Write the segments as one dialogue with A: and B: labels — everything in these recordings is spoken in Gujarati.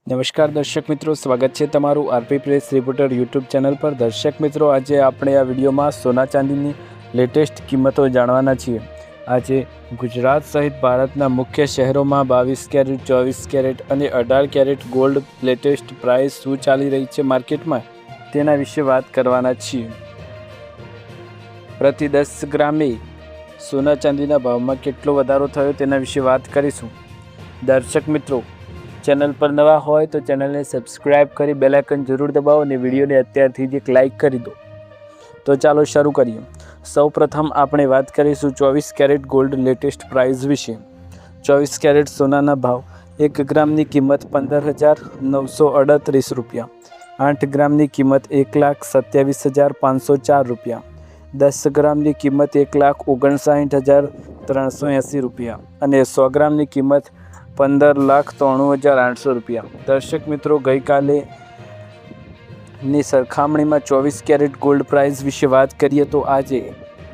A: નમસ્કાર દર્શક મિત્રો, સ્વાગત છે તમારું RP press reporter YouTube channel પર। દર્શક મિત્રો, આજે આપણે આ વિડીયોમાં સોના ચાંદીની લેટેસ્ટ કિંમતો જાણવાના છીએ। આજે ગુજરાત સહિત ભારતના મુખ્ય શહેરોમાં 22 કેરેટ, 24 કેરેટ અને 18 કેરેટ ગોલ્ડ લેટેસ્ટ પ્રાઇસ શું ચાલી રહી છે માર્કેટમાં, તેના વિશે વાત કરવાના છીએ। પ્રતિ 10 ગ્રામે સોના ચાંદીના ભાવમાં કેટલો વધારો થયો તેના વિશે વાત કરીશું। દર્શક મિત્રો, ચેનલ પર નવા હોય તો ચેનલને સબસ્ક્રાઇબ કરી બેલ આઇકન જરૂર દબાવો અને વિડીયોને અત્યારથી જ એક લાઇક કરી દો। તો ચાલો શરૂ કરીએ। સૌપ્રથમ આપણે વાત કરીશું 24 કેરેટ ગોલ્ડ લેટેસ્ટ પ્રાઇસ વિશે। 24 કેરેટ સોનાના ભાવ 1 ગ્રામની કિંમત 15,938 રૂપિયા, 8 ગ્રામની કિંમત 1,27,504 રૂપિયા, 10 ગ્રામની કિંમત 1,59,380 રૂપિયા અને 100 ગ્રામની કિંમત 15,93,800 રૂપિયા। દર્શક મિત્રો, ગઈકાલેની સરખામણીમાં 24 કેરેટ ગોલ્ડ પ્રાઇસ વિશે વાત કરીએ તો આજે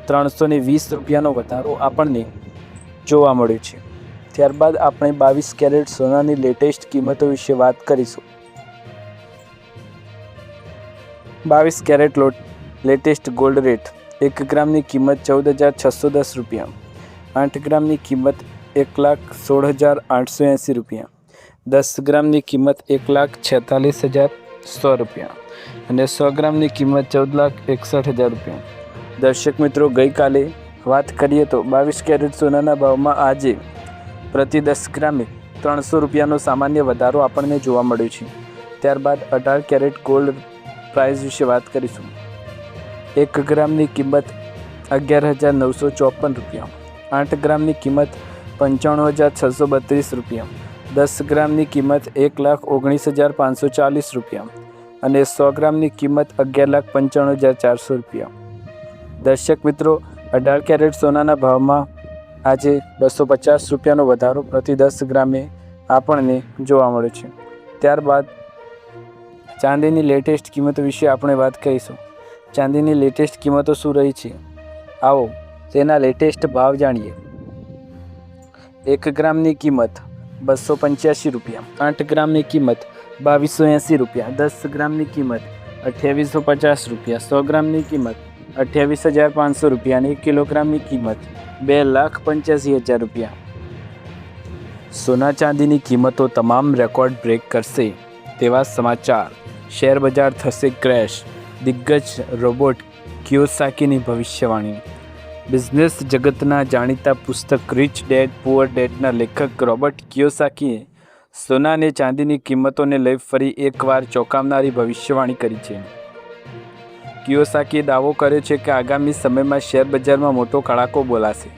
A: 320 રૂપિયાનો વધારો આપણને જોવા મળ્યો છે। ત્યારબાદ આપણે 22 કેરેટ સોનાની લેટેસ્ટ કિંમતો વિશે વાત કરીશું। 22 કેરેટ લેટેસ્ટ ગોલ્ડ રેટ 1 ગ્રામની કિંમત 14,610 રૂપિયા, 8 ગ્રામની કિંમત 1,16,880 રૂપિયા, 10 ગ્રામની કિંમત 1,46,100 રૂપિયા અને 100 ગ્રામની કિંમત 14,61,000 રૂપિયા। દર્શક મિત્રો, ગઈકાલે વાત કરીએ તો 22 કેરેટ સોનાના ભાવમાં આજે પ્રતિ 10 ગ્રામે 300 રૂપિયાનો સામાન્ય વધારો આપણને જોવા મળ્યો છે। ત્યારબાદ 18 કેરેટ ગોલ્ડ પ્રાઇસ વિશે વાત કરીશું। 1 ગ્રામની કિંમત 11,954 રૂપિયા, 8 ગ્રામની કિંમત 95,632 રૂપિયા, 10 ગ્રામની કિંમત 1,19,540 રૂપિયા અને 100 ગ્રામની કિંમત 11,95,400 રૂપિયા। દર્શક મિત્રો, 18 કેરેટ સોનાના ભાવમાં આજે 250 રૂપિયાનો વધારો પ્રતિ 10 ગ્રામે આપણને જોવા મળે છે। ત્યારબાદ ચાંદીની લેટેસ્ટ કિંમતો વિશે આપણે વાત કરીશું। ચાંદીની લેટેસ્ટ કિંમતો શું રહી છે, આવો તેના લેટેસ્ટ ભાવ જાણીએ। 1 ગ્રામની કિંમત 285 રૂપિયા, 8 ગ્રામની કિંમત 2,280 રૂપિયા, 10 ગ્રામની કિંમત 2,850 રૂપિયા, 100 ગ્રામની કિંમત 28,500 રૂપિયા અને 1 કિલોગ્રામની કિંમત 2,85,000 રૂપિયા। સોના ચાંદીની કિંમતો તમામ રેકોર્ડ બ્રેક કરશે તેવા સમાચાર। શેર બજાર થશે ક્રેશ, દિગ્ગજ રોબોટ કિયોસાકીની ભવિષ્યવાણી। બિઝનેસ જગતના જાણીતા પુસ્તક રિચ ડેડ પુઅર ડેડના લેખક રોબર્ટ કિયોસાકીએ સોના અને ચાંદીની કિંમતોને લઈ ફરી એકવાર ચોંકાવનારી ભવિષ્યવાણી કરી છે। કિયોસાકીએ દાવો કર્યો છે કે આગામી સમયમાં શેર બજારમાં મોટો કડાકો બોલાશે,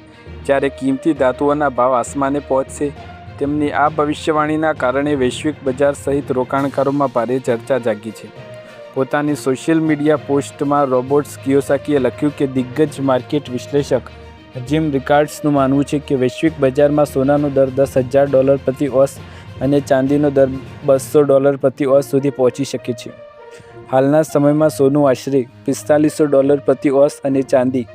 A: જ્યારે કિંમતી ધાતુઓના ભાવ આસમાને પહોંચશે। તેમની આ ભવિષ્યવાણીના કારણે વૈશ્વિક બજાર સહિત રોકાણકારોમાં ભારે ચર્ચા જાગી છે। પોતાની સોશિયલ મીડિયા પોસ્ટમાં રોબર્ટ કિયોસાકીએ લખ્યું કે દિગ્ગજ માર્કેટ વિશ્લેષક જીમ રિકાર્ડ્સનું માનવું છે કે વૈશ્વિક બજારમાં સોનાનો દર $10,000 પ્રતિ ઓસ અને ચાંદીનો દર $200 પ્રતિ ઓસ સુધી પહોંચી શકે છે। હાલના સમયમાં સોનું આશરે $4,500 પ્રતિ ઓસ અને ચાંદી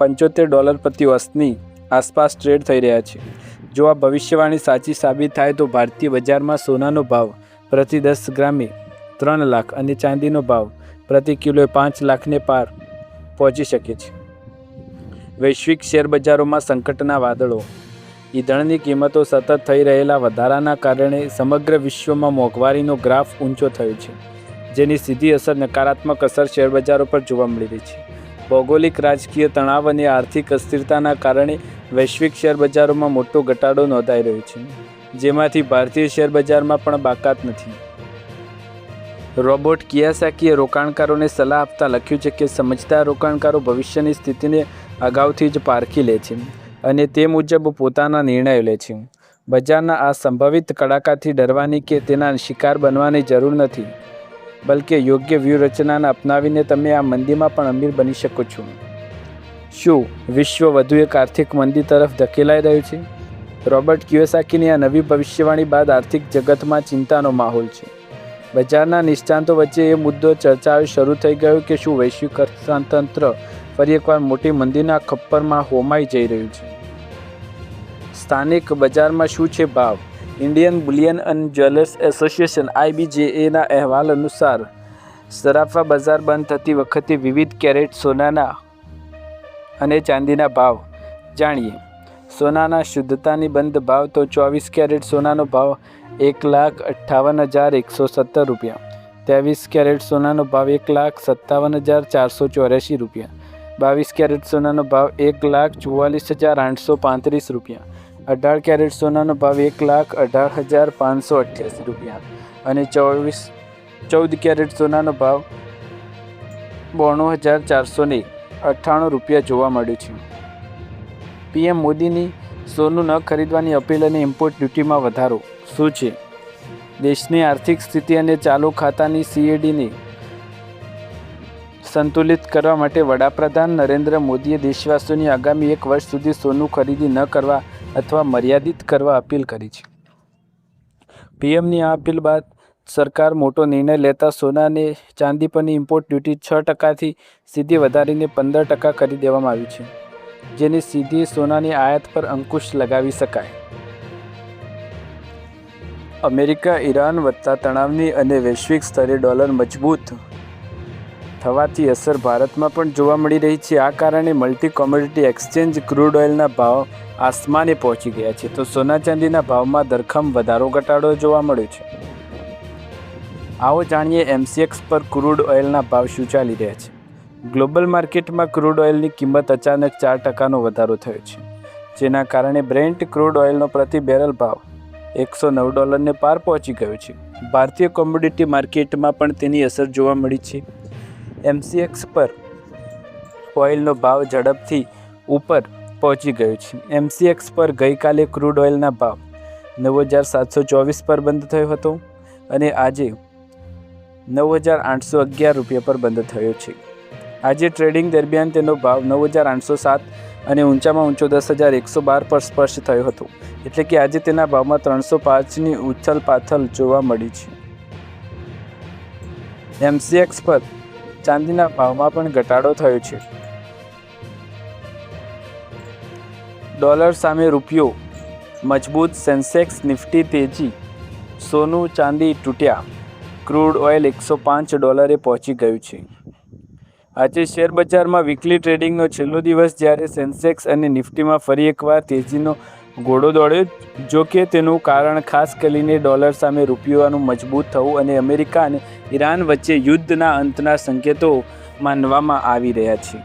A: $75 પ્રતિ ઓસની આસપાસ ટ્રેડ થઈ રહ્યા છે। જો આ ભવિષ્યવાણી સાચી સાબિત થાય તો ભારતીય બજારમાં સોનાનો ભાવ પ્રતિ 10 ગ્રામે 3 લાખ અને ચાંદીનો ભાવ પ્રતિ કિલોએ 5 લાખને પાર પહોંચી શકે છે। વૈશ્વિક શેર બજારોમાં સંકટના વાદળો। ઈંધણની કિંમતો સતત થઈ રહેલા વધારાના કારણે સમગ્ર વિશ્વમાં મોંઘવારીનો ગ્રાફ ઊંચો થયો છે, જેની સીધી અસર નકારાત્મક અસર શેરબજારો પર જોવા મળી રહી છે। ભૌગોલિક રાજકીય તણાવ અને આર્થિક અસ્થિરતાના કારણે વૈશ્વિક શેર બજારોમાં મોટો ઘટાડો નોંધાઈ રહ્યો છે, જેમાંથી ભારતીય શેર બજારમાં પણ બાકાત નથી। રોબર્ટ કિયોસાકીએ રોકાણકારોને સલાહ આપતા લખ્યું છે કે સમજદાર રોકાણકારો ભવિષ્યની સ્થિતિને અગાઉથી જ પારખી લે છે અને તે મુજબ પોતાના નિર્ણયો લે છે। બજારના આ સંભવિત કડાકાથી ડરવાની કે તેના શિકાર બનવાની જરૂર નથી, બલકે યોગ્ય વ્યૂહરચનાને અપનાવીને તમે આ મંદીમાં પણ અમીર બની શકો છો। શું વિશ્વ વધુ એક આર્થિક મંદી તરફ ધકેલાઈ રહ્યું છે? રોબર્ટ કિયોસાકીની આ નવી ભવિષ્યવાણી બાદ આર્થિક જગતમાં ચિંતાનો માહોલ છે। બજારના નિષ્ણાતો વચ્ચે એ મુદ્દો ચર્ચાઓ શરૂ થઈ ગયો કે શું વૈશ્વિક અર્થતંત્ર ફરી એકવાર મોટી મંદીના ખપ્પરમાં હોમાઈ જઈ રહ્યું છે। સ્થાનિક બજારમાં શું છે ભાવ? Indian bullion and jewellers association IBJAના અહેવાલ અનુસાર સરાફા બજાર બંધ થતી વખતે વિવિધ કેરેટ સોનાના અને ચાંદીના ભાવ જાણીએ. સોનાના શુદ્ધતાની બંધ ભાવ તો 24 કેરેટ સોનાનો ભાવ 1,58,117 રૂપિયા, 23 કેરેટ સોનાનો ભાવ 1,57,484 રૂપિયા, 22 કેરેટ સોનાનો ભાવ 1,44,835 રૂપિયા, 18 કેરેટ સોનાનો ભાવ 1,18,588 રૂપિયા અને 14 કેરેટ સોનાનો ભાવ 92,498 રૂપિયા જોવા મળ્યું છે. PM મોદીની સોનું ન ખરીદવાની અપીલ અને ઇમ્પોર્ટ ડ્યુટીમાં વધારો શું છે? દેશની આર્થિક સ્થિતિ અને ચાલુ ખાતાની CADને સંતુલિત કરવા માટે વડાપ્રધાન નરેન્દ્ર મોદીએ દેશવાસીઓની આગામી 1 વર્ષ સુધી સોનું ખરીદી ન કરવા અથવા મર્યાદિત કરવા અપીલ કરી છે. PMની આ અપીલ બાદ સરકાર મોટો નિર્ણય લેતા સોના અને ચાંદી પરની ઇમ્પોર્ટ ડ્યુટી 6%થી સીધી વધારીને 15% કરી દેવામાં આવી છે, જેની સીધી સોનાની આયાત પર અંકુશ લગાવી શકાય. અમેરિકા ઈરાન વધતા તણાવની અને વૈશ્વિક સ્તરે ડોલર મજબૂત થવાથી અસર ભારતમાં પણ જોવા મળી રહી છે. આ કારણે મલ્ટી કોમોડિટી એક્સચેન્જ ક્રૂડ ઓઇલના ભાવ આસમાને પહોંચી ગયા છે, તો સોના ચાંદીના ભાવમાં ધરખમ વધારો ઘટાડો જોવા મળ્યો છે. આવો જાણીએ MCX પર ક્રૂડ ઓઇલના ભાવ શું ચાલી રહ્યા છે. ગ્લોબલ માર્કેટમાં ક્રૂડ ઓઇલની કિંમત અચાનક 4%નો વધારો થયો છે, જેના કારણે બ્રેન્ટ ક્રૂડ ઓઇલનો પ્રતિ બેરલ ભાવ $109 પાર પહોંચી ગયો છે. ભારતીય કોમોડિટી માર્કેટમાં પણ તેની અસર જોવા મળી છે. MCX પર ઓઇલનો ભાવ ઝડપથી ઉપર પહોંચી ગયો છે. MCX પર ગઈકાલે ક્રૂડ ઓઇલના ભાવ 9,724 પર બંધ થયો હતો અને આજે 9,811 રૂપિયા પર બંધ થયો છે. આજે ટ્રેડિંગ દરમિયાન તેનો ભાવ 9,807 અને ઊંચામાં ઊંચો 10,112 પર સ્પર્શ થયો હતો, એટલે કે આજે તેના ભાવમાં 305ની ઉથલપાથલ જોવા મળી છે. MCX પર ચાંદીના ભાવમાં પણ ઘટાડો થયો છે. ડોલર સામે રૂપિયો મજબૂત, સેન્સેક્સ નિફ્ટી તેજી, સોનું ચાંદી તૂટ્યા, ક્રૂડ ઓઇલ $105 પહોંચી ગયું છે. આજે શેર બજારમાં વીકલી ટ્રેડિંગનો છેલ્લો દિવસ, જ્યારે સેન્સેક્સ અને નિફ્ટીમાં ફરી એકવાર તેજીનો ઘોડો દોડ્યો. જો કે તેનું કારણ ખાસ કરીને ડોલર સામે રૂપિયાનું મજબૂત થવું અને અમેરિકા અને ઈરાન વચ્ચે યુદ્ધના અંતના સંકેતો માનવામાં આવી રહ્યા છે.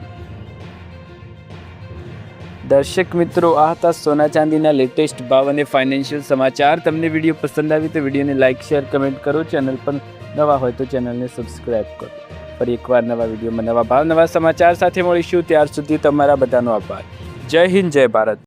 A: દર્શક મિત્રો, આ હતા સોના ચાંદીના લેટેસ્ટ ભાવ અને ફાઇનાન્શિયલ સમાચાર. તમને વિડીયો પસંદ આવી તો વિડીયોને લાઇક, શેર, કમેન્ટ કરો. ચેનલ પર નવા હોય તો ચેનલને સબસ્ક્રાઈબ કરો. ફરી એકવાર નવા વિડીયોમાં નવા ભાવ, નવા સમાચાર સાથે મળીશું. ત્યાર સુધી તમારા બધાનો આભાર. જય હિન્દ, જય ભારત.